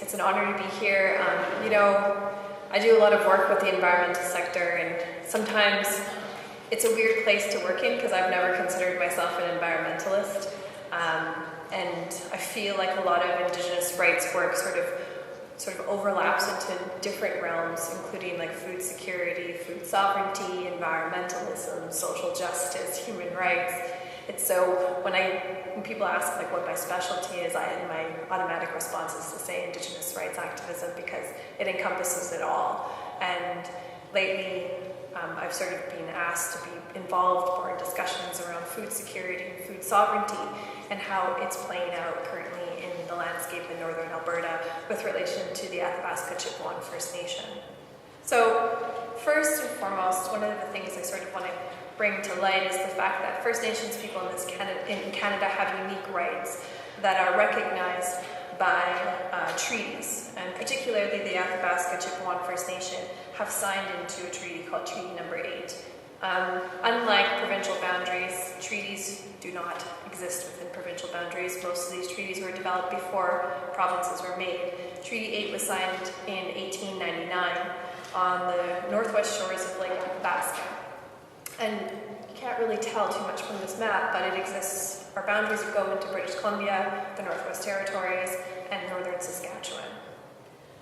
It's an honor to be here. I do a lot of work with the environmental sector, and sometimes it's a weird place to work in because I've never considered myself an environmentalist. And I feel like a lot of Indigenous rights work sort of overlaps into different realms, including like food security, food sovereignty, environmentalism, social justice, human rights. It's so when people ask like what my specialty is, my automatic response is to say Indigenous rights activism because it encompasses it all. And lately, I've sort of been asked to be involved more in discussions around food security and food sovereignty and how it's playing out currently in the landscape in Northern Alberta with relation to the Athabasca Chipewyan First Nation. So first and foremost, one of the things I sort of want to bring to light is the fact that First Nations people in Canada have unique rights that are recognized by treaties, and particularly the Athabasca Chipewyan First Nation have signed into a treaty called Treaty Number 8. Unlike provincial boundaries, treaties do not exist within provincial boundaries. Most of these treaties were developed before provinces were made. Treaty 8 was signed in 1899 on the northwest shores of Lake Athabasca. And you can't really tell too much from this map, but it exists. Our boundaries go into British Columbia, the Northwest Territories, and northern Saskatchewan.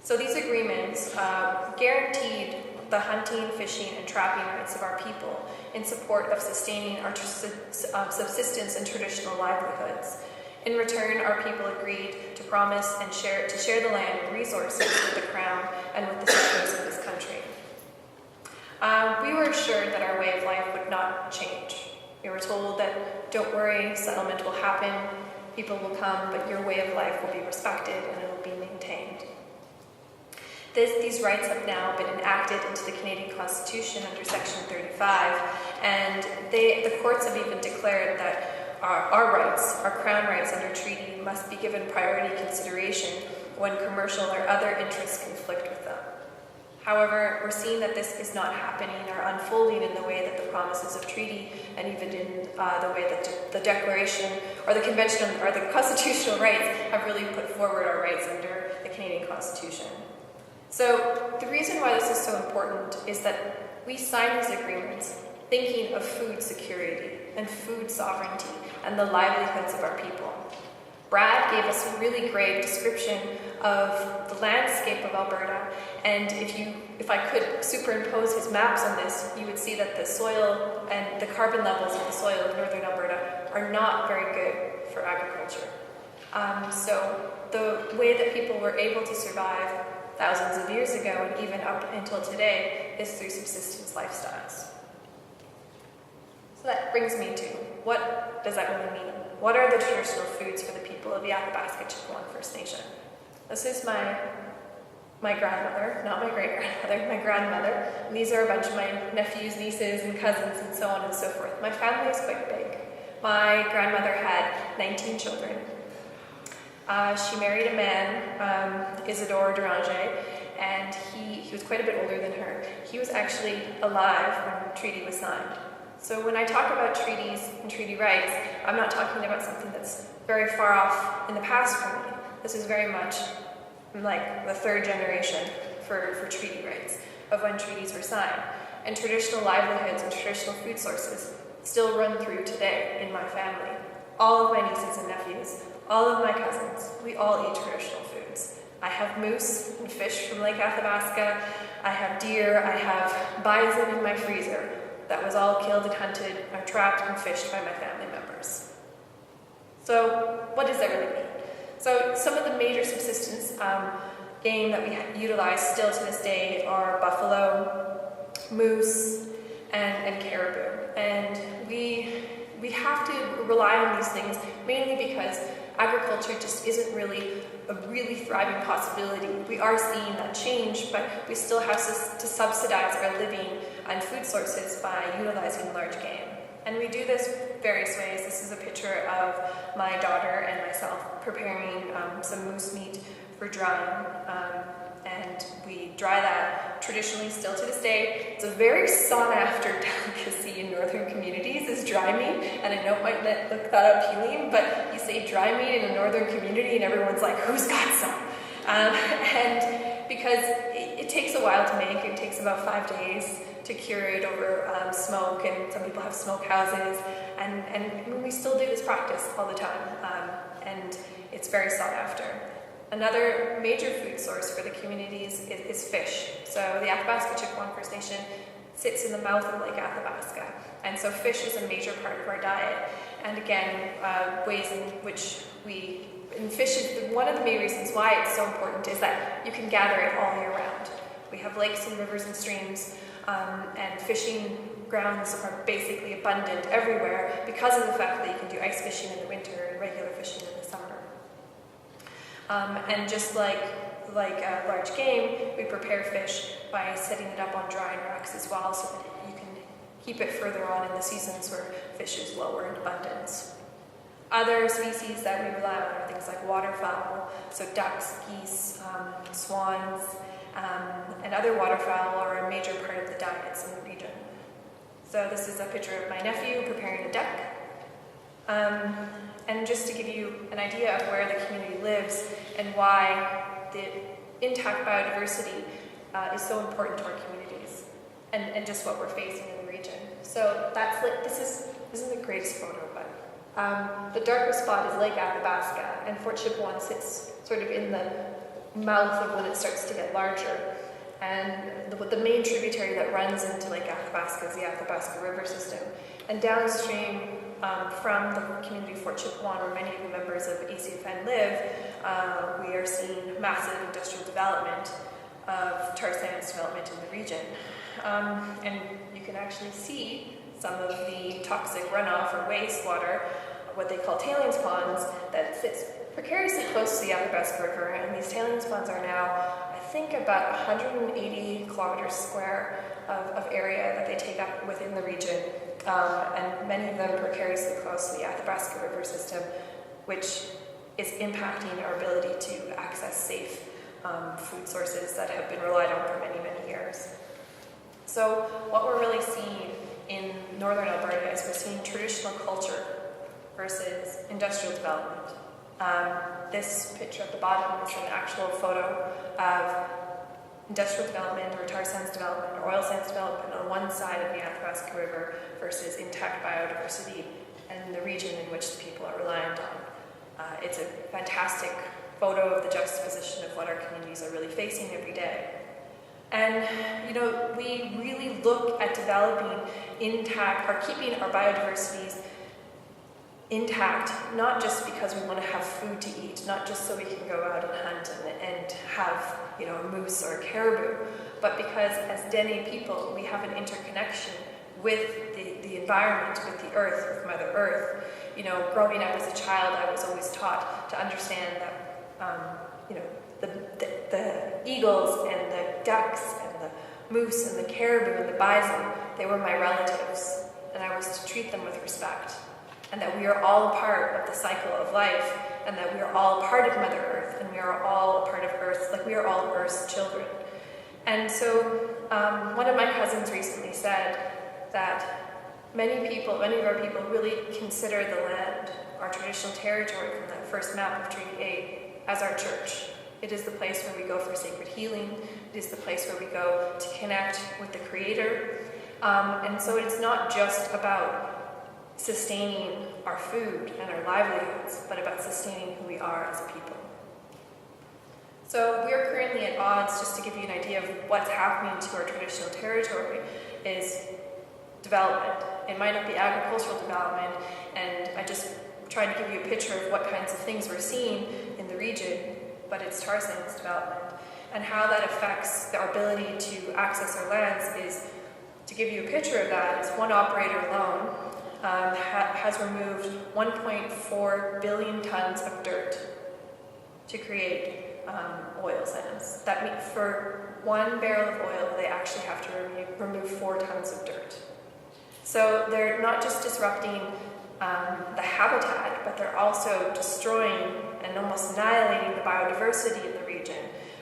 So these agreements guaranteed the hunting, fishing, and trapping rights of our people in support of sustaining our subsistence and traditional livelihoods. In return, our people agreed to promise and share the land and resources with the Crown and with the citizens of this country. We were assured that our way of life would not change. We were told that, don't worry, settlement will happen, people will come, but your way of life will be respected and it will be maintained. These rights have now been enacted into the Canadian Constitution under Section 35, and the courts have even declared that our rights, our Crown rights under treaty, must be given priority consideration when commercial or other interests conflict with them. However, we're seeing that this is not happening or unfolding in the way that the promises of treaty and even in the way that the Declaration or the Convention or the constitutional rights have really put forward our rights under the Canadian Constitution. So the reason why this is so important is that we sign these agreements thinking of food security and food sovereignty and the livelihoods of our people. Brad gave us a really great description of the landscape of Alberta, and if I could superimpose his maps on this, you would see that the soil and the carbon levels of the soil of Northern Alberta are not very good for agriculture. So the way that people were able to survive thousands of years ago and even up until today is through subsistence lifestyles. So that brings me to, what does that really mean? What are the traditional foods for the people of the Athabasca Chipewyan First Nation? This is my grandmother, not my great-grandmother, my grandmother. And these are a bunch of my nephews, nieces, and cousins, and so on and so forth. My family is quite big. My grandmother had 19 children. She married a man, Eriel Deranger, and he was quite a bit older than her. He was actually alive when the treaty was signed. So when I talk about treaties and treaty rights, I'm not talking about something that's very far off in the past for me. This is very much like the third generation for treaty rights of when treaties were signed. And traditional livelihoods and traditional food sources still run through today in my family. All of my nieces and nephews, all of my cousins, we all eat traditional foods. I have moose and fish from Lake Athabasca. I have deer. I have bison in my freezer. That was all killed and hunted, or trapped and fished by my family members. So what does that really mean? So some of the major subsistence game that we utilize still to this day are buffalo, moose, and caribou. And we have to rely on these things mainly because agriculture just isn't really a really thriving possibility. We are seeing that change, but we still have to subsidize our living and food sources by utilizing large game. And we do this various ways. This is a picture of my daughter and myself preparing some moose meat for drying. And we dry that traditionally still to this day. It's a very sought-after delicacy in northern communities, is dry meat, and I know it might look that appealing, but you say dry meat in a northern community and everyone's like, who's got some? And because it takes a while to make, it takes about 5 days to cure it over smoke, and some people have smoke houses, and we still do this practice all the time, and it's very sought after. Another major food source for the communities is fish. So the Athabasca Chipewyan First Nation sits in the mouth of Lake Athabasca, and so fish is a major part of our diet. And again, ways in which and fish is one of the main reasons why it's so important is that you can gather it all year round. We have lakes and rivers and streams, and fishing grounds are basically abundant everywhere because of the fact that you can do ice fishing in the winter and regular fishing in the summer. And just like large game, we prepare fish by setting it up on drying racks as well, so that you can keep it further on in the seasons where fish is lower in abundance. Other species that we rely on are things like waterfowl, so ducks, geese, swans, and other waterfowl are a major part of the diets in the region. So this is a picture of my nephew preparing a duck. And just to give you an idea of where the community lives and why the intact biodiversity is so important to our communities, and just what we're facing in the region. So this isn't the greatest photo, but the darker spot is Lake Athabasca, and Fort Chipewyan sits sort of in the mouth of when it starts to get larger. And the main tributary that runs into Lake Athabasca is the Athabasca River system. And downstream from the community of Fort Chipewyan, where many of the members of ACFN live, we are seeing massive industrial development of tar sands development in the region. And you can actually see some of the toxic runoff or wastewater, what they call tailings ponds, that sits precariously close to the Athabasca River. And these tailings ponds are now, I think, about 180 kilometers square of area that they take up within the region. And many of them precariously close to the Athabasca River system, which is impacting our ability to access safe food sources that have been relied on for many, many years. So what we're really seeing in Northern Alberta is we're seeing traditional culture versus industrial development. This picture at the bottom is an actual photo of industrial development or tar sands development or oil sands development on one side of the Athabasca River versus intact biodiversity and the region in which the people are reliant on. It's a fantastic photo of the juxtaposition of what our communities are really facing every day. And, we really look at developing intact, or keeping our biodiversities intact, not just because we want to have food to eat, not just so we can go out and hunt and have, a moose or a caribou, but because as Dene people, we have an interconnection with the environment, with the earth, with Mother Earth. Growing up as a child, I was always taught to understand that, the eagles and the ducks and the moose and the caribou and the bison, they were my relatives, and I was to treat them with respect. And that we are all a part of the cycle of life, and that we are all a part of Mother Earth, and we are all a part of Earth, like we are all Earth's children. And so one of my cousins recently said that many of our people really consider the land, our traditional territory from that first map of Treaty 8, as our church. It is the place where we go for sacred healing. It is the place where we go to connect with the Creator. And so it's not just about sustaining our food and our livelihoods, but about sustaining who we are as a people. So we are currently at odds, just to give you an idea of what's happening to our traditional territory, is development. It might not be agricultural development, and I just tried to give you a picture of what kinds of things we're seeing in the region, but it's tar sands development. And how that affects our ability to access our lands is, to give you a picture of that, is one operator alone has removed 1.4 billion tons of dirt to create oil sands. That means for 1 barrel of oil, they actually have to remove 4 tons of dirt. So they're not just disrupting the habitat, but they're also destroying and almost annihilating the biodiversity in the region,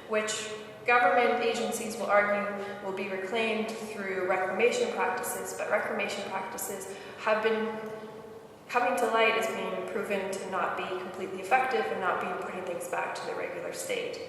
which government agencies will argue will be reclaimed through reclamation practices, but reclamation practices have been coming to light as being proven to not be completely effective and not being putting things back to their regular state.